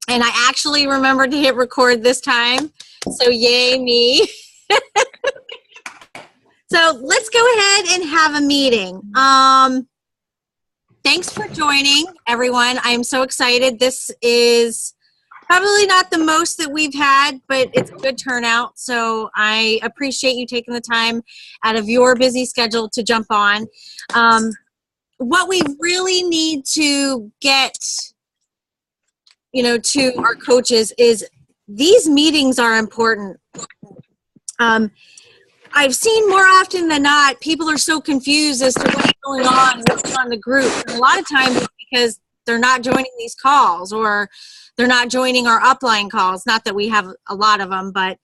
And I actually remembered to hit record this time. So yay me. So let's go ahead and have a meeting. Thanks for joining, everyone. I'm so excited. This is probably not the most that we've had, but it's a good turnout. So I appreciate you taking the time out of your busy schedule to jump on. What we really need to get, to our coaches is these meetings are important. I've seen more often than not, people are so confused as to what's going on in the group. And a lot of times it's because they're not joining these calls or they're not joining our upline calls. Not that we have a lot of them, but,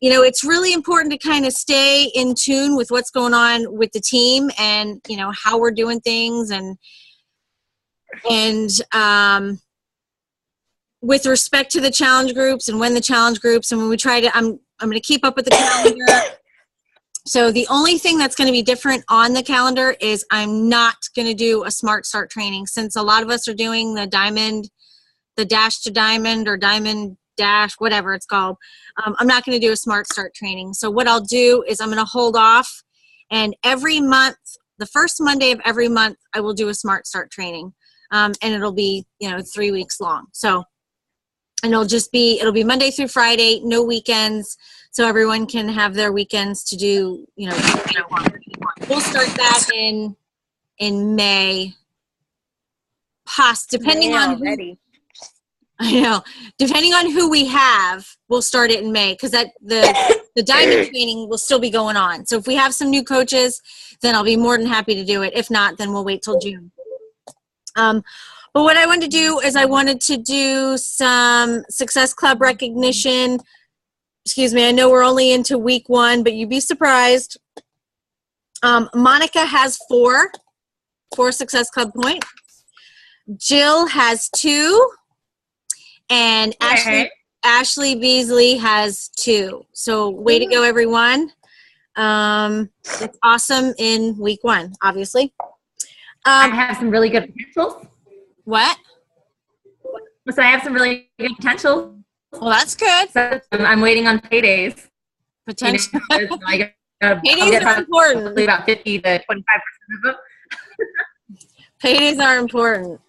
it's really important to kind of stay in tune with what's going on with the team and, how we're doing things and with respect to the challenge groups and when the challenge groups and when we try to, I'm going to keep up with the calendar. So the only thing that's going to be different on the calendar is I'm not going to do a Smart Start training since a lot of us are doing the Dash to Diamond or Diamond Dash, whatever it's called. I'm not going to do a Smart Start training. So what I'll do is I'm going to hold off, and every month, the first Monday of every month, I will do a Smart Start training. And it'll be, 3 weeks long. So, and it'll be Monday through Friday, no weekends. So everyone can have their weekends to do, we'll start that in May. Depending on depending on who we have, we'll start it in May because the diamond training will still be going on. So if we have some new coaches, then I'll be more than happy to do it. If not, then we'll wait till June. But what I wanted to do is I wanted to do some Success Club recognition. Excuse me, I know we're only into week 1, but you'd be surprised. Monica has 4 Success Club points. Jill has 2. And Ashley Beasley has 2. So way to go, everyone. It's awesome in week 1, obviously. I have some really good potentials. What? So I have some really good potential. Well, that's good. So I'm waiting on paydays. Potential. Paydays are important. Probably about 50 to 25% of them. Paydays are important.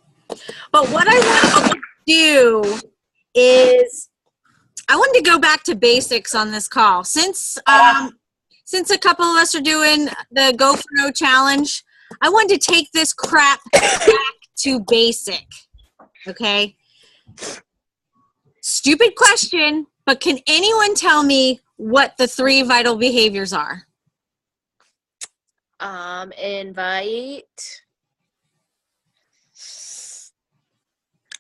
But what I want to do is I wanted to go back to basics on this call. Since a couple of us are doing the Go for No challenge, I wanted to take this crap back to basic. Okay? Stupid question, but can anyone tell me what the 3 vital behaviors are? Invite.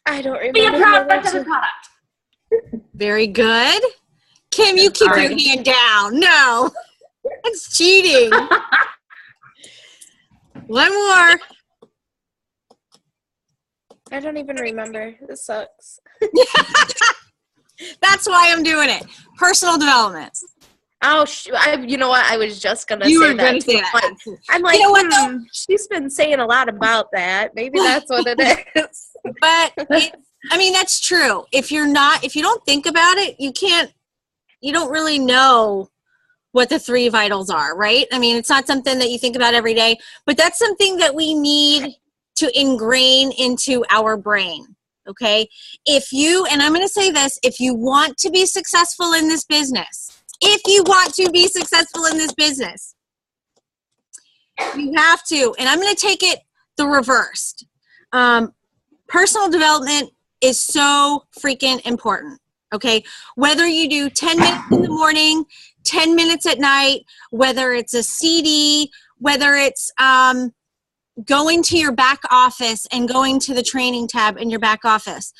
I don't remember. Be a product of the product. Very good. Kim, you keep your hand down. No. That's cheating. One more. I don't even remember. This sucks. That's why I'm doing it. Personal development. Oh, you know what? I was just going to say that. You were going to say that. I'm like, she's been saying a lot about that. Maybe that's what it is. But, that's true. If you don't think about it, you don't really know what the 3 vitals are, right? It's not something that you think about every day, but that's something that we need to ingrain into our brain, okay? And I'm going to say this, if you want to be successful in this business, you have to, and I'm going to take it the reversed. Personal development is so freaking important, okay? Whether you do 10 minutes in the morning, 10 minutes at night, whether it's a CD, whether it's going to your back office and going to the training tab in your back office,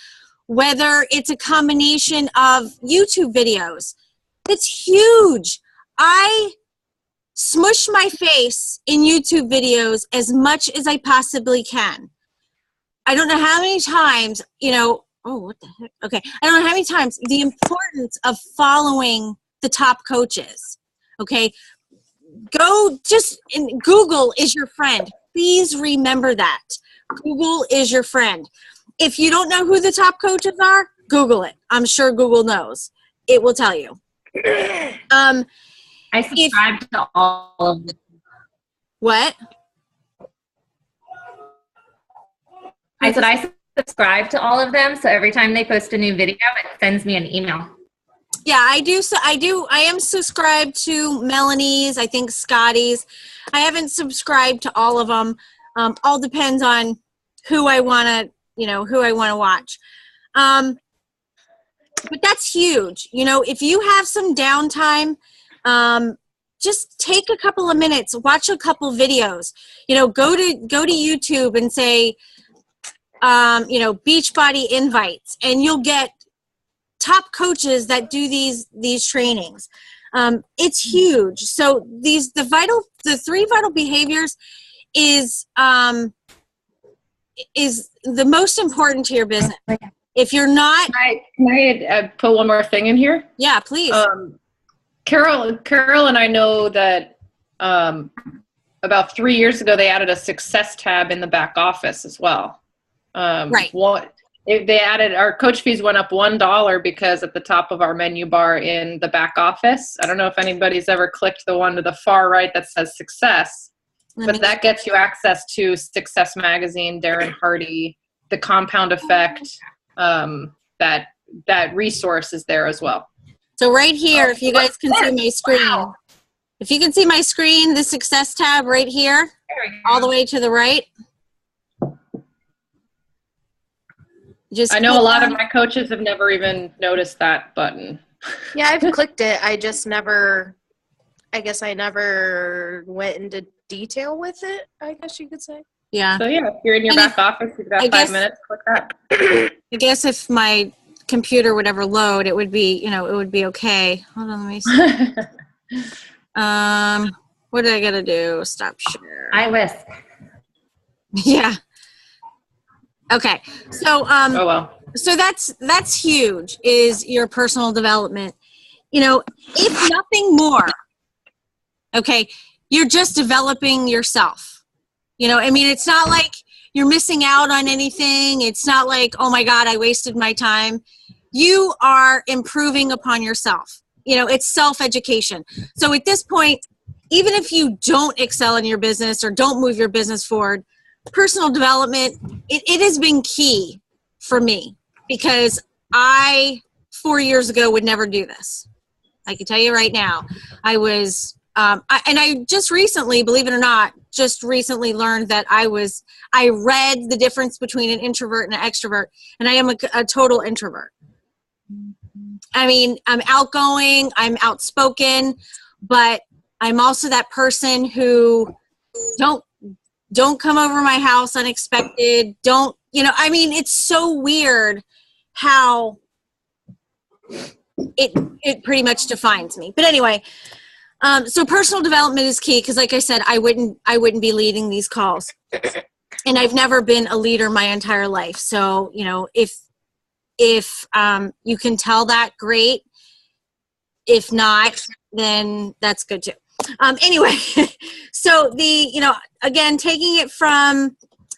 whether it's a combination of YouTube videos. It's huge. I smush my face in YouTube videos as much as I possibly can. I don't know how many times, oh, what the heck? Okay. I don't know how many times the importance of following the top coaches. Okay. Google is your friend. Please remember that. Google is your friend. If you don't know who the top coaches are, Google it. I'm sure Google knows. It will tell you. I subscribe to all of them. What? I said I subscribe to all of them, so every time they post a new video, it sends me an email. Yeah, I do. So I am subscribed to Melanie's, I think Scotty's. I haven't subscribed to all of them. All depends on who I want to, watch. But that's huge. If you have some downtime, just take a couple of minutes, watch a couple videos. Go to YouTube and say, Beachbody invites, and you'll get top coaches that do these trainings. It's huge. So the 3 vital behaviors is the most important to your business. If you're not, can I put one more thing in here? Yeah, please. Carol and I know that about 3 years ago they added a success tab in the back office as well. Right. They added, our coach fees went up $1 because at the top of our menu bar in the back office, I don't know if anybody's ever clicked the one to the far right that says success, but that gets you access to Success Magazine, Darren Hardy, the Compound Effect. That resource is there as well. So right here, if you guys can see my screen, if you can see my screen, the success tab right here, all the way to the right. I know a lot of my coaches have never even noticed that button. Yeah, I've clicked it. I guess I never went into detail with it, I guess you could say. Yeah. So yeah, if you're in your back office, you've got 5 minutes, click that. I guess if my computer would ever load, it would be, it would be okay. Hold on, let me see. What did I gotta do? Stop share. iWhisk. Yeah. Okay. So oh well. So that's huge, is your personal development. If nothing more, okay, you're just developing yourself. It's not like you're missing out on anything. It's not like, oh my God, I wasted my time. You are improving upon yourself. It's self-education. So at this point, even if you don't excel in your business or don't move your business forward, personal development, it has been key for me, because I 4 years ago would never do this. I can tell you right now, I was, and I just recently, believe it or not, learned that I read the difference between an introvert and an extrovert, and I am a total introvert. I'm outgoing, I'm outspoken, but I'm also that person who don't come over my house unexpected. It's so weird how it pretty much defines me. But anyway, so personal development is key, because like I said, I wouldn't be leading these calls. And I've never been a leader my entire life. So, if you can tell that, great. If not, then that's good too. Anyway, so again, taking it from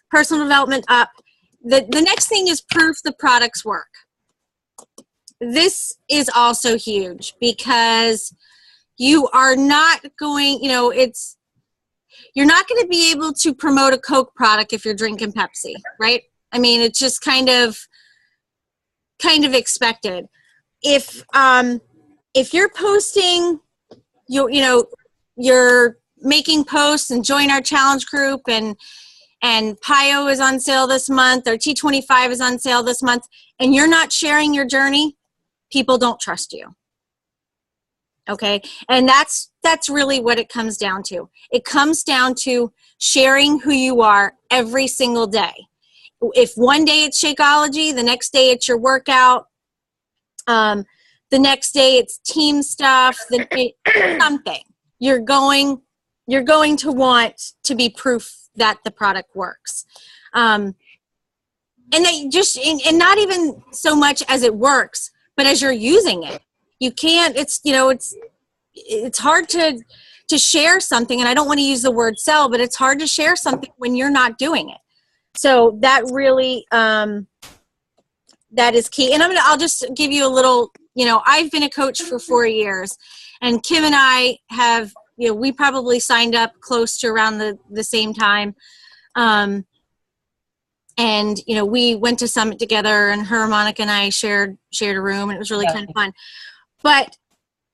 personal development up, the next thing is proof the products work. This is also huge, because you are not going, you're not going to be able to promote a Coke product if you're drinking Pepsi, right? It's just kind of expected. If you're posting, you're making posts and join our challenge group, and PIO is on sale this month, or T25 is on sale this month, and you're not sharing your journey, people don't trust you. Okay? And that's really what it comes down to. It comes down to sharing who you are every single day. If one day it's Shakeology, the next day it's your workout, the next day it's team stuff, something. You're going to want to be proof that the product works. And not even so much as it works, but as you're using it. You can't, it's hard to share something, and I don't want to use the word sell, but it's hard to share something when you're not doing it. So that really that is key. And I'll just give you a little, I've been a coach for 4 years, and Kim and I have, we probably signed up close to around the same time. And, we went to Summit together, and her, Monica, and I shared a room, and it was really kind of fun. But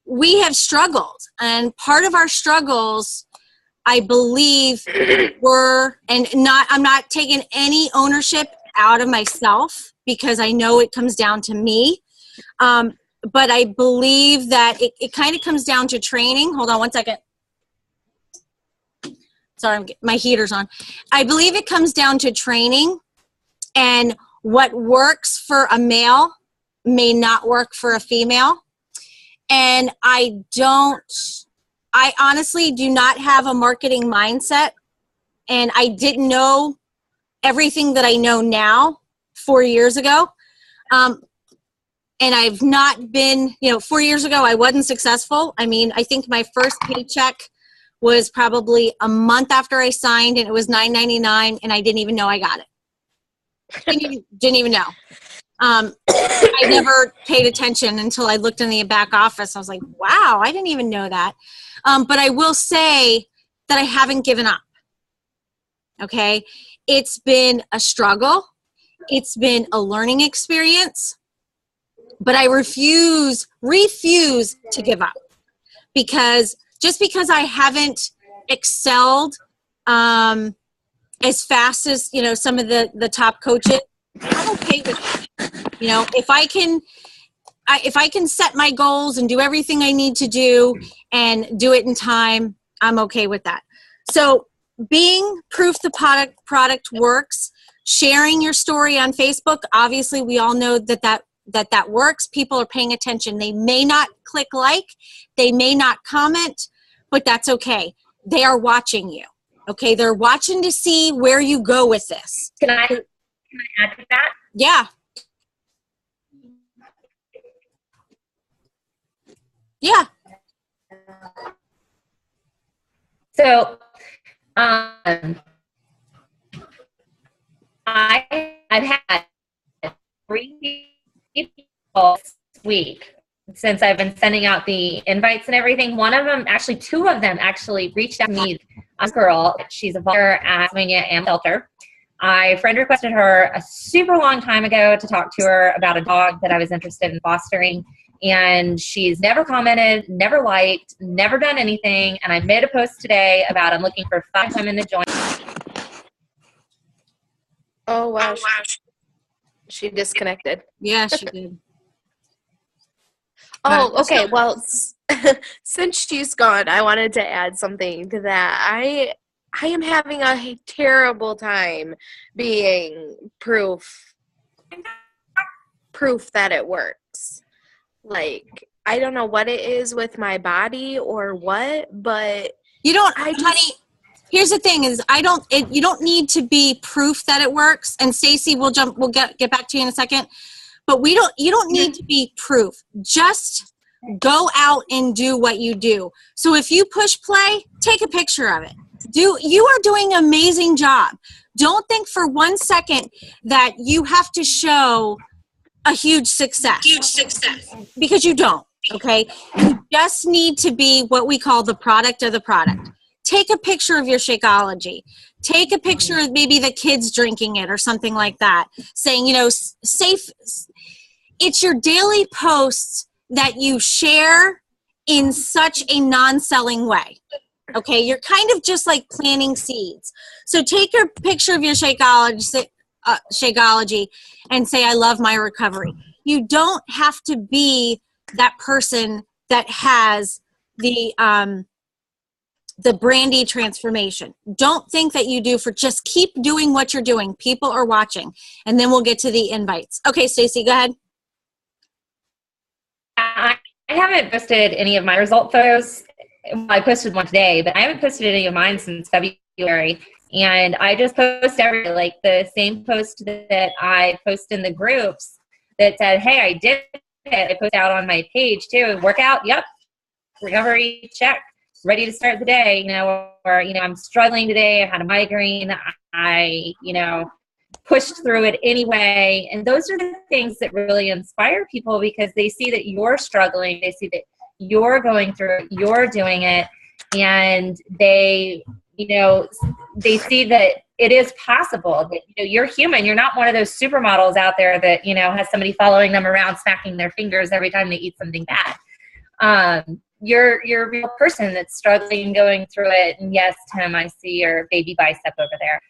we have struggled, and part of our struggles, I believe, I'm not taking any ownership out of myself, because I know it comes down to me. But I believe that it kind of comes down to training. Hold on one second. Sorry, my heater's on. I believe it comes down to training, and what works for a male may not work for a female. And I honestly do not have a marketing mindset, and I didn't know everything that I know now 4 years ago. And I've not been, 4 years ago, I wasn't successful. I mean, I think my first paycheck was probably a month after I signed, and it was $9.99, and I didn't even know I got it. Didn't even know. I never paid attention until I looked in the back office. I was like, wow, I didn't even know that. But I will say that I haven't given up. Okay. It's been a struggle. It's been a learning experience, but I refuse to give up, because just because I haven't excelled, as fast as, some of the top coaches, I'm okay with it. If I can set my goals and do everything I need to do and do it in time, I'm okay with that. So being proof the product works, sharing your story on Facebook, obviously we all know that works. People are paying attention. They may not click like, they may not comment, but that's okay. They are watching you. Okay, they're watching to see where you go with this. Can I add to that? Yeah. Yeah. So, I've had 3 people this week since I've been sending out the invites and everything. Two of them actually reached out to me. A girl, she's a volunteer at Swing It Animal Shelter. I friend requested her a super long time ago to talk to her about a dog that I was interested in fostering, and she's never commented, never liked, never done anything. And I made a post today about I'm looking for 5 women to join. Oh, wow. She disconnected. Yeah, she did. Oh, okay. Well, since she's gone, I wanted to add something to that. I am having a terrible time being proof that it works. Like, I don't know what it is with my body or what, but honey, here's the thing is you don't need to be proof that it works. And Stacy, we'll get back to you in a second. But you don't need to be proof. Just go out and do what you do. So if you push play, take a picture of it. You are doing an amazing job. Don't think for 1 second that you have to show a huge success. Because you don't, okay? You just need to be what we call the product of the product. Take a picture of your Shakeology. Take a picture of maybe the kids drinking it or something like that. Saying, safe. It's your daily posts that you share in such a non-selling way. Okay, you're kind of just like planting seeds. So take a picture of your Shakeology and say, I love my recovery. You don't have to be that person that has the brandy transformation. Don't think that you do. Just keep doing what you're doing. People are watching. And then we'll get to the invites. Okay, Stacy, go ahead. I haven't posted any of my result photos. Well, I posted one today, but I haven't posted any of mine since February. And I just post like the same post that I post in the groups that said, hey, I did it. I post out on my page too. Workout, yep. Recovery, check. Ready to start the day, or I'm struggling today. I had a migraine. I, pushed through it anyway. And those are the things that really inspire people, because they see that you're struggling. They see that you're going through it, you're doing it. And they, they see that it is possible, that, you're human. You're not one of those supermodels out there that, has somebody following them around, smacking their fingers every time they eat something bad. You're a real person that's struggling, going through it. And yes, Tim, I see your baby bicep over there.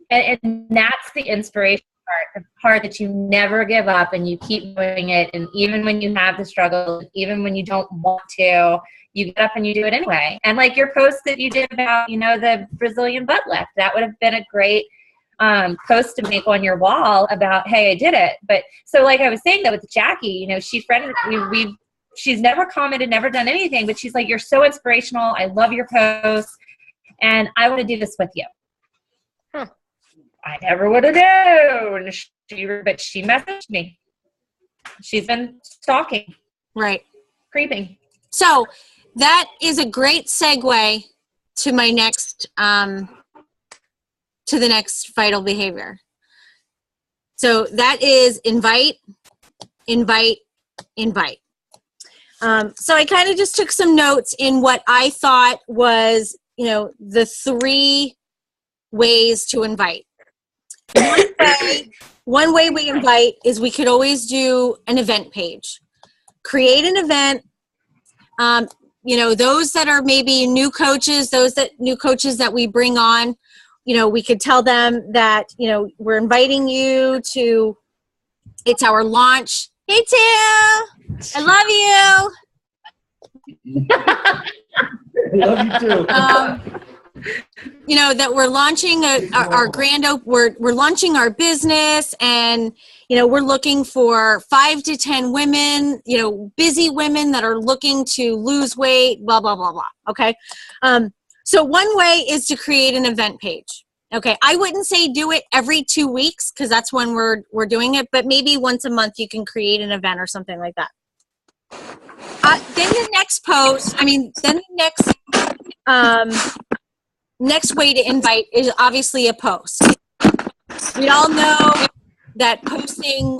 And that's the inspiration part, the part that you never give up and you keep doing it. And even when you have the struggle, even when you don't want to, you get up and you do it anyway. And like your post that you did about, the Brazilian butt lift, that would have been a great post to make on your wall about, hey, I did it. But so like I was saying that with Jackie, she's never commented, never done anything, but she's like, you're so inspirational. I love your posts and I want to do this with you. Huh. I never would have known. But she messaged me. She's been stalking. Right. Creeping. So that is a great segue to my next, to the next vital behavior. So that is invite, invite, invite. So I kind of just took some notes in what I thought was, the 3 ways to invite. One way we invite is we could always do an event page. Create an event. Those that are maybe new coaches that we bring on, we could tell them that, we're inviting you to, it's our launch. Hey, Tim, I love you. I love you too. That we're launching our grand we're launching our business, and we're looking for 5 to 10 women, busy women that are looking to lose weight, blah blah blah blah. Okay, so one way is to create an event page. Okay, I wouldn't say do it every 2 weeks because that's when we're doing it, but maybe once a month you can create an event or something like that. Then the next post, next way to invite is obviously a post. We all know that posting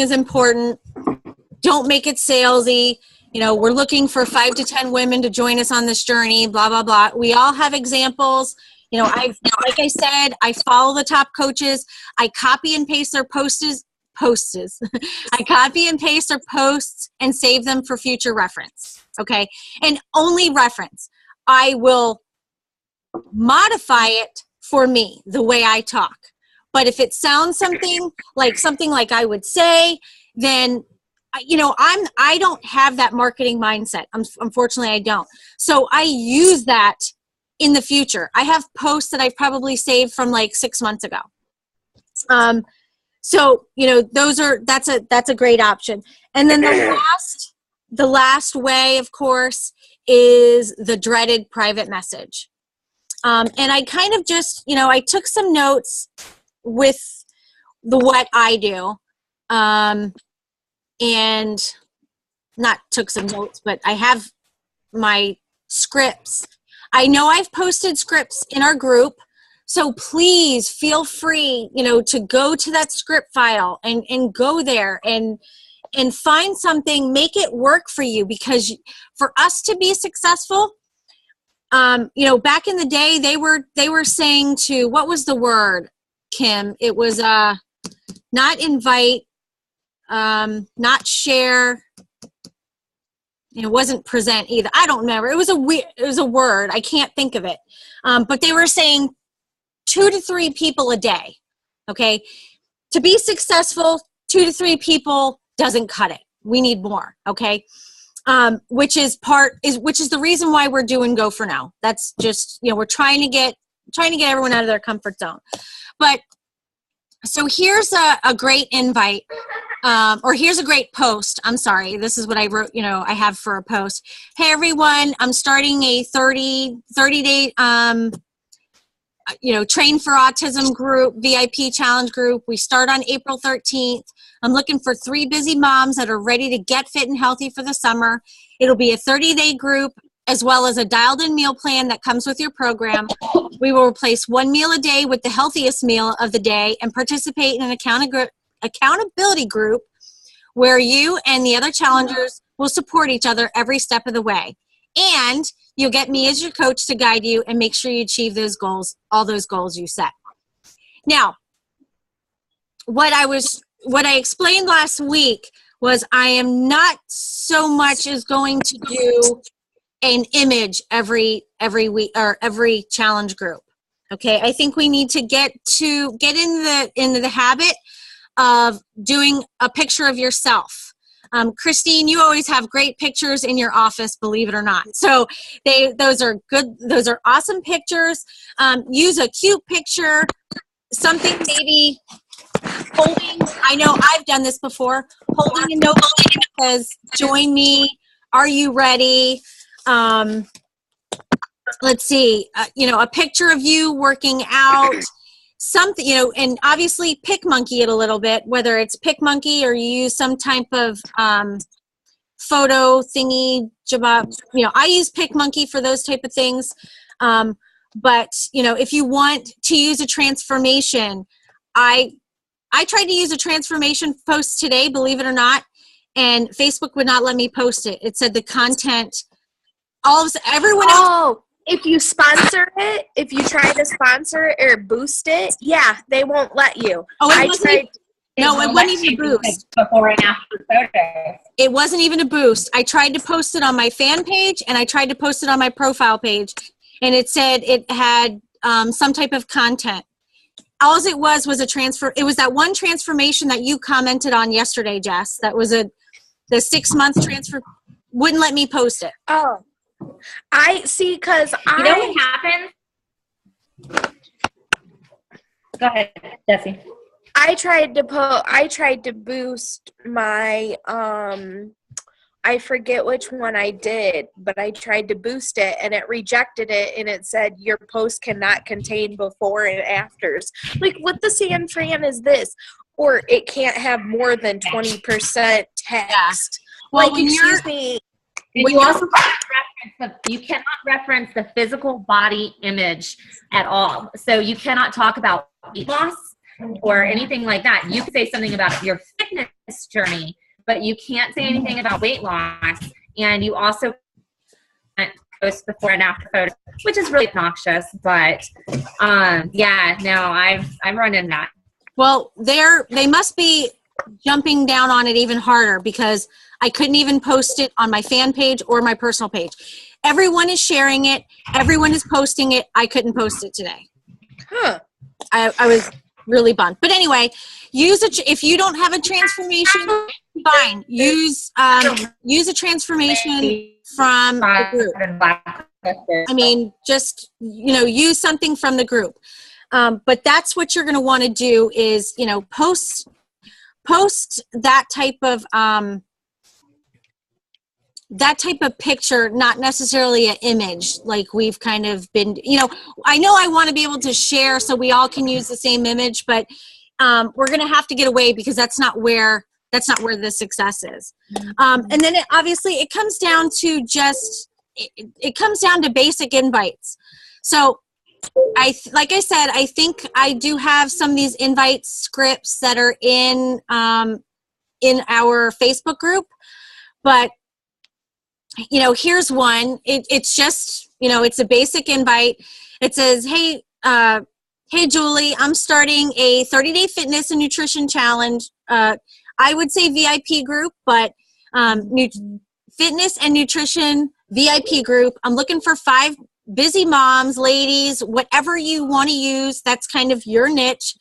is important. Don't make it salesy. We're looking for 5 to 10 women to join us on this journey, blah, blah, blah. We all have examples. Like I said, I follow the top coaches. I copy and paste their posts. I copy and paste their posts and save them for future reference. Okay. And only reference. I will modify it for me, the way I talk. But if it sounds something like I would say, then, I don't have that marketing mindset. Unfortunately, I don't. So I use that in the future. I have posts that I've probably saved from like 6 months ago. So, that's a great option. And then the last way, of course, is the dreaded private message. And I kind of just, I took some notes with what I do, and not took some notes, but I have my scripts. I know I've posted scripts in our group, so please feel free, to go to that script file and go there and find something, make it work for you, because for us to be successful, back in the day, they were saying to, what was the word, Kim? It was not invite, not share. It wasn't present either. I don't remember. It was a word. I can't think of it. But they were saying 2 to 3 people a day. Okay, to be successful, 2 to 3 people doesn't cut it. We need more. Okay. Which is the reason why we're doing Go For Now. That's just, we're trying to get everyone out of their comfort zone. But so here's a great invite, or here's a great post. I'm sorry. This is what I wrote, I have for a post. Hey everyone, I'm starting a 30-day, Train for Autism group, VIP challenge group. We start on April 13th. I'm looking for 3 busy moms that are ready to get fit and healthy for the summer. It'll be a 30-day group. as well as a dialed-in meal plan that comes with your program. We will replace one meal a day with the healthiest meal of the day and participate in an accountability group where you and the other challengers will support each other every step of the way. And you'll get me as your coach to guide you and make sure you achieve those goals, all those goals you set. Now, what I explained last week was I am not so much as going to do an image every week or every challenge group. Okay, I think we need to get into the habit of doing a picture of yourself. Christine, you always have great pictures in your office, believe it or not. So those are good. Those are awesome pictures. Use a cute picture, something maybe holding. I know I've done this before. Holding a note that says, "Join me. Are you ready?" Let's see. A picture of you working out. Something, and obviously PicMonkey it a little bit, whether it's PicMonkey or you use some type of photo thingy, I use PicMonkey for those type of things. But, if you want to use a transformation, I tried to use a transformation post today, believe it or not, and Facebook would not let me post it. It said the content, everyone else. If you sponsor it, if you try to sponsor it or boost it, yeah, they won't let you. It wasn't even a boost. Before and after photos. It wasn't even a boost. I tried to post it on my fan page and I tried to post it on my profile page, and it said it had some type of content. All it was a transfer. It was that one transformation that you commented on yesterday, Jess. That was the 6-month transfer. Wouldn't let me post it. Oh. I see, because You know what happened? Go ahead, Jessie. I tried to boost my I forget which one I did, but I tried to boost it and it rejected it, and it said your post cannot contain before and afters. Like, what the San Fran is this? Or it can't have more than 20% text. Yeah. Well, like, excuse me. And you cannot reference the physical body image at all. So you cannot talk about weight loss or anything like that. You can say something about your fitness journey, but you can't say anything about weight loss. And you also can't post before and after photos, which is really obnoxious. But I'm running that. Well, they must be jumping down on it even harder, because I couldn't even post it on my fan page or my personal page. Everyone is sharing it. Everyone is posting it. I couldn't post it today. Huh. I was really bummed. But anyway, if you don't have a transformation, fine. Use a transformation from the group. I mean, just, use something from the group. But that's what you're going to want to do is, post that type of picture, not necessarily an image like we've kind of been, I know I want to be able to share so we all can use the same image, but we're going to have to get away, because that's not where the success is. And then it comes down to it comes down to basic invites. So like I said, I think I do have some of these invite scripts that are in our Facebook group, but here's one. It's just, it's a basic invite. It says, hey Julie, I'm starting a 30-day fitness and nutrition challenge. I would say VIP group, but fitness and nutrition VIP group. I'm looking for 5 busy moms, ladies, whatever you want to use. That's kind of your niche.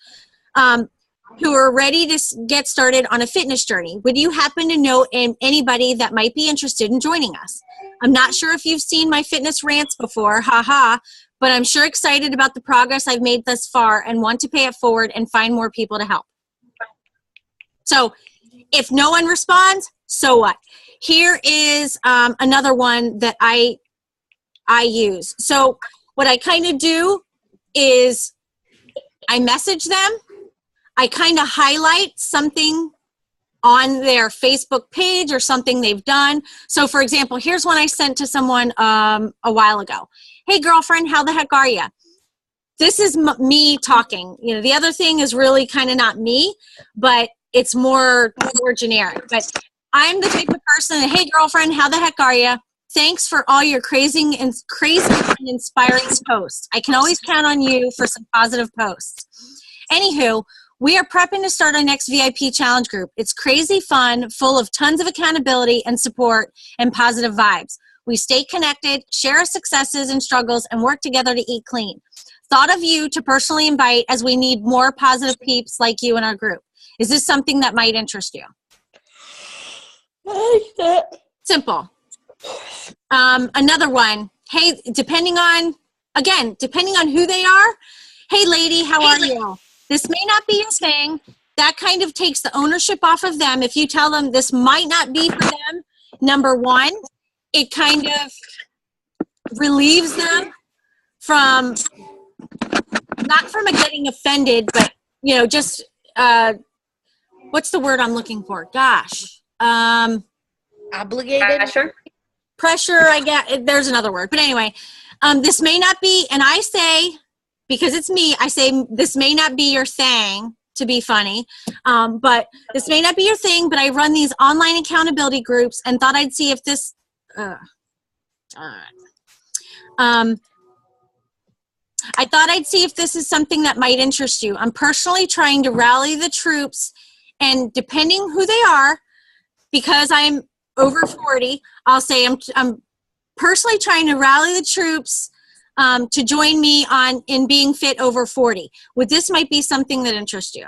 Who are ready to get started on a fitness journey. Would you happen to know anybody that might be interested in joining us? I'm not sure if you've seen my fitness rants before, but I'm sure excited about the progress I've made thus far and want to pay it forward and find more people to help. So if no one responds, so what? Here is another one that I use. So what I kind of do is I message them. I kind of highlight something on their Facebook page or something they've done. So for example, here's one I sent to someone a while ago. Hey girlfriend, how the heck are you? This is me talking. You know, the other thing is really kind of not me, but it's more generic. But I'm the type of person that, hey girlfriend, how the heck are you? Thanks for all your crazy and inspiring posts. I can always count on you for some positive posts. Anywho, we are prepping to start our next VIP challenge group. It's crazy fun, full of tons of accountability and support and positive vibes. We stay connected, share our successes and struggles, and work together to eat clean. Thought of you to personally invite, as we need more positive peeps like you in our group. Is this something that might interest you? I like that. Simple. Another one. Hey, depending on who they are. Hey lady, how are you? This may not be your thing. That kind of takes the ownership off of them. If you tell them this might not be for them, number one, it kind of relieves them from, not from getting offended, but, you know, just, what's the word I'm looking for? Gosh. Obligated? Pressure, I get, there's another word. But anyway, this may not be, and I say, because it's me, I say this may not be your thing to be funny, but this may not be your thing, but I run these online accountability groups and thought I'd see if this, I thought I'd see if this is something that might interest you. I'm personally trying to rally the troops, and depending who they are, because I'm over 40, I'll say I'm personally trying to rally the troops to join me in being fit over 40. Would this might be something that interests you?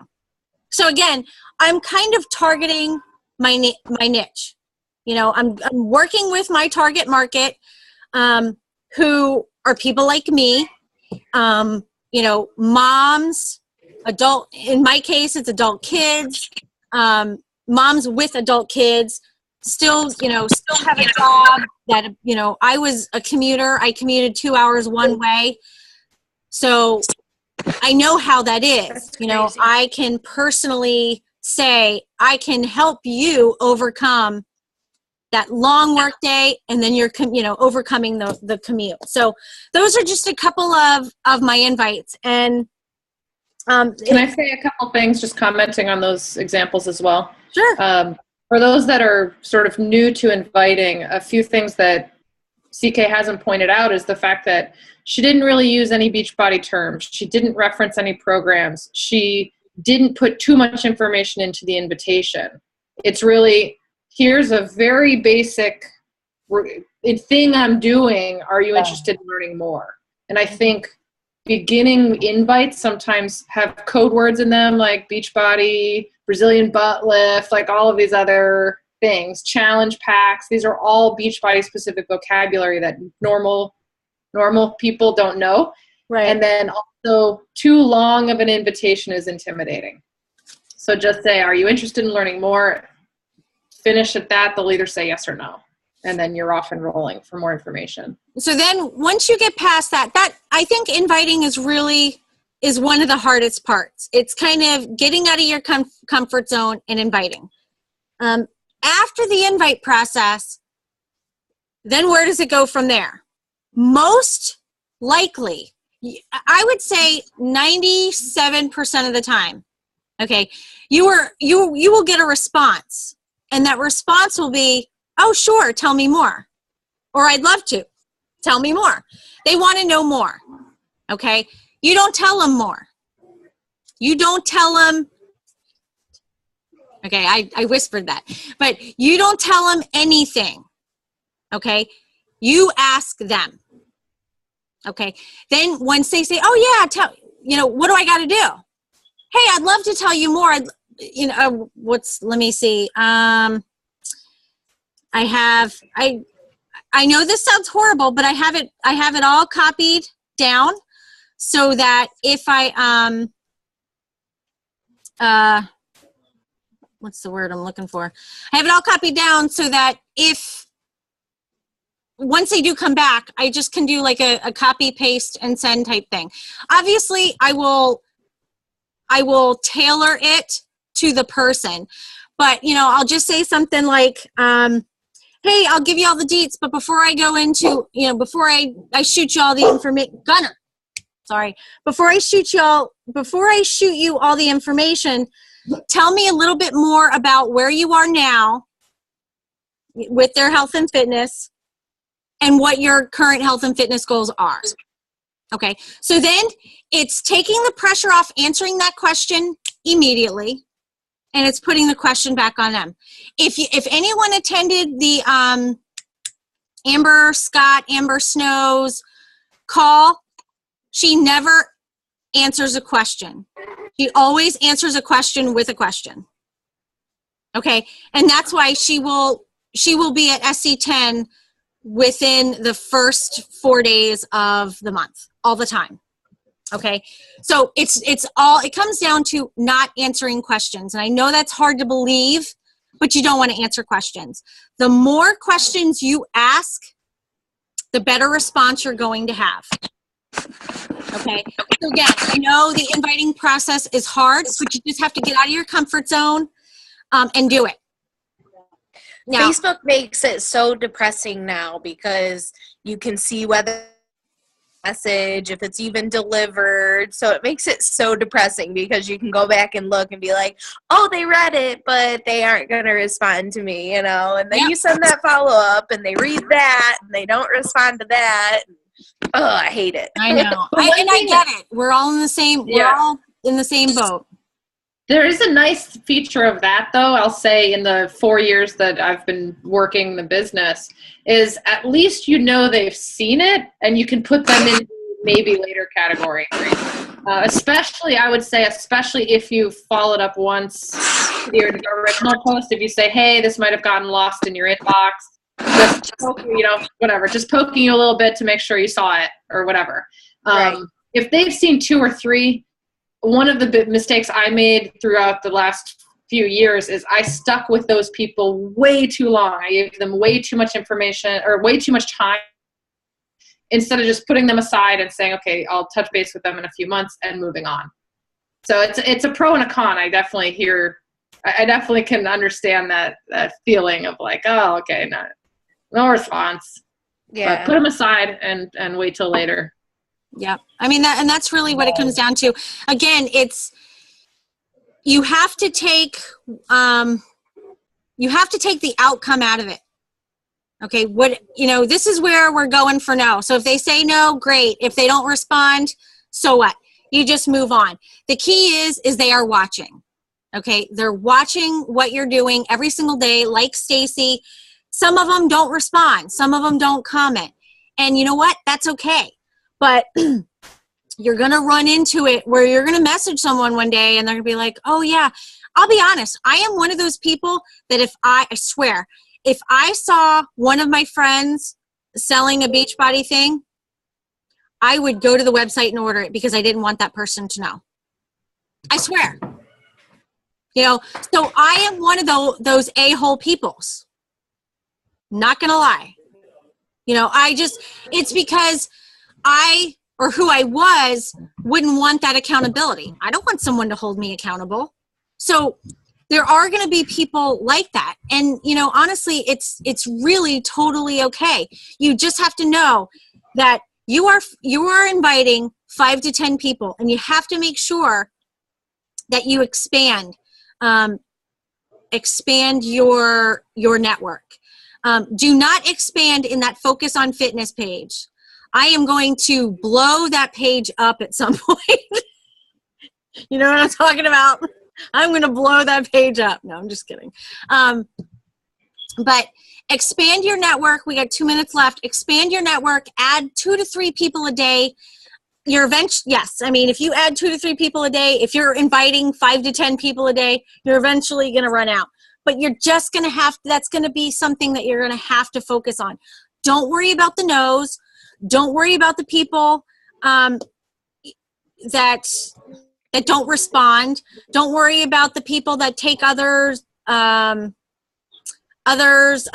So again, I'm kind of targeting my niche. You know, I'm working with my target market, who are people like me, you know, moms, adult, in my case, it's adult kids, moms with adult kids, still have a job that, you know, I was a commuter. I commuted 2 hours one way. So I know how that is. You know, I can personally say, I can help you overcome that long work day, and then you're, you know, overcoming the commute. So those are just a couple of my invites. And can I say a couple things, just commenting on those examples as well? Sure. For those that are sort of new to inviting, a few things that CK hasn't pointed out is the fact that she didn't really use any Beachbody terms. She didn't reference any programs. She didn't put too much information into the invitation. It's really, here's a very basic thing I'm doing. Are you interested in learning more? And I think beginning invites sometimes have code words in them, like Beachbody, Brazilian butt lift, like all of these other things, challenge packs. These are all Beachbody specific vocabulary that normal people don't know. Right. And then also, too long of an invitation is intimidating. So just say, are you interested in learning more? Finish at that. They'll either say yes or no. And then you're off and rolling for more information. So then once you get past that I think inviting is one of the hardest parts. It's kind of getting out of your comfort zone and inviting. After the invite process, then where does it go from there? Most likely, I would say 97% of the time, okay, you will get a response. And that response will be, oh, sure, tell me more. Or I'd love to. Tell me more. They want to know more, okay? You don't tell them more. You don't tell them, okay, I whispered that. But you don't tell them anything, okay? You ask them, okay? Then once they say, oh, yeah, what do I got to do? Hey, I'd love to tell you more. Let me see. I know this sounds horrible, but I have it all copied down so that if I, what's the word I'm looking for? I have it all copied down so that once they do come back, I just can do like a copy, paste, and send type thing. Obviously, I will tailor it to the person. But, I'll just say something like, hey, I'll give you all the deets, but before I go into, before I shoot you all the information, before I shoot you all the information, tell me a little bit more about where you are now with their health and fitness and what your current health and fitness goals are. Okay, so then it's taking the pressure off answering that question immediately, and it's putting the question back on them. If anyone attended the Amber Snow's call, she never answers a question. She always answers a question with a question. Okay, and that's why she will be at SC10 within the first 4 days of the month, all the time. Okay, so it comes down to not answering questions. And I know that's hard to believe, but you don't want to answer questions. The more questions you ask, the better response you're going to have. Okay, so again, I know the inviting process is hard, but you just have to get out of your comfort zone and do it. Now, Facebook makes it so depressing now because you can see whether message, if it's even delivered. So it makes it so depressing because you can go back and look and be like, oh, they read it, but they aren't going to respond to me, And then you send that follow-up and they read that and they don't respond to that. Oh, I hate it. I know. I get it. We're all in the same, we're all in the same boat. There is a nice feature of that, though, I'll say, in the 4 years that I've been working the business, is at least they've seen it, and you can put them in maybe later category. Especially if you followed up once your original post. If you say, hey, this might have gotten lost in your inbox, just just poking you a little bit to make sure you saw it or whatever. Right. If they've seen 2 or 3, one of the big mistakes I made throughout the last few years is I stuck with those people way too long. I gave them way too much information or way too much time instead of just putting them aside and saying, okay, I'll touch base with them in a few months and moving on. So it's a pro and a con. I definitely can understand that feeling of like, oh, okay, no response. Yeah. But put them aside and wait till later. Yeah. I mean, that's really what it comes down to. Again, you have to take the outcome out of it. Okay. This is where we're going for no. So if they say no, great. If they don't respond, so what? You just move on. The key is they are watching. Okay. They're watching what you're doing every single day. Like Stacy, some of them don't respond. Some of them don't comment. And you know what? That's okay. But you're going to run into it where you're going to message someone one day and they're going to be like, oh yeah, I'll be honest. I am one of those people that I swear, if I saw one of my friends selling a Beachbody thing, I would go to the website and order it because I didn't want that person to know. I swear. So I am one of those a-hole peoples. Not going to lie. It's because who I was wouldn't want that accountability. I don't want someone to hold me accountable. So there are going to be people like that. And, honestly, it's really totally okay. You just have to know that you are inviting 5 to 10 people, and you have to make sure that you expand your network. Do not expand in that Focus on Fitness page. I am going to blow that page up at some point. You know what I'm talking about? I'm going to blow that page up. No, I'm just kidding. But expand your network. We got 2 minutes left. Expand your network. Add 2 to 3 people a day. Yes. I mean, if you add 2 to 3 people a day, if you're inviting 5 to 10 people a day, you're eventually going to run out. But you're just going to that's going to be something that you're going to have to focus on. Don't worry about the no's. Don't worry about the people that don't respond. Don't worry about the people that take others'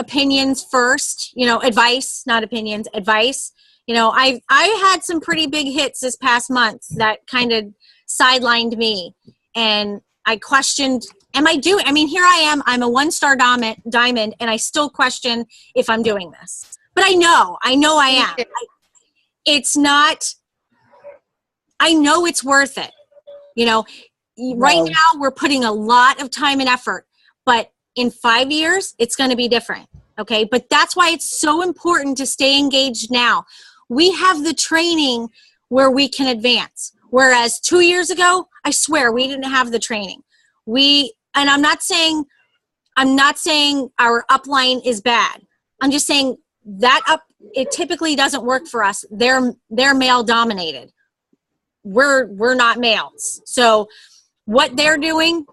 opinions first. Advice, not opinions. Advice. I had some pretty big hits this past month that kind of sidelined me, and I questioned am I doing, I mean, here I am, I'm a 1-star diamond, and I still question if I'm doing this. But I know I am. It's not, I know it's worth it. You know, right now we're putting a lot of time and effort, but in 5 years, it's going to be different. Okay. But that's why it's so important to stay engaged now. We have the training where we can advance. Whereas 2 years ago, I swear we didn't have the training. And I'm not saying our upline is bad. I'm just saying that it typically doesn't work for us. They're male dominated. We're not males. So what they're doing,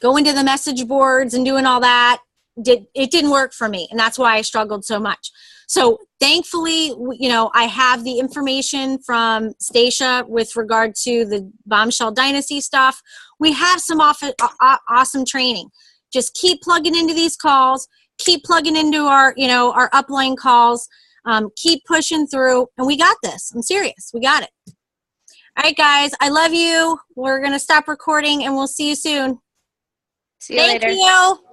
going to the message boards and doing all that, it didn't work for me. And that's why I struggled so much. So thankfully, you know, I have the information from Stacia with regard to the Bombshell Dynasty stuff. We have some awesome training. Just keep plugging into these calls, keep plugging into our upline calls, keep pushing through, and we got this. I'm serious. We got it. All right, guys, I love you. We're going to stop recording, and we'll see you soon. See you later. Thank you.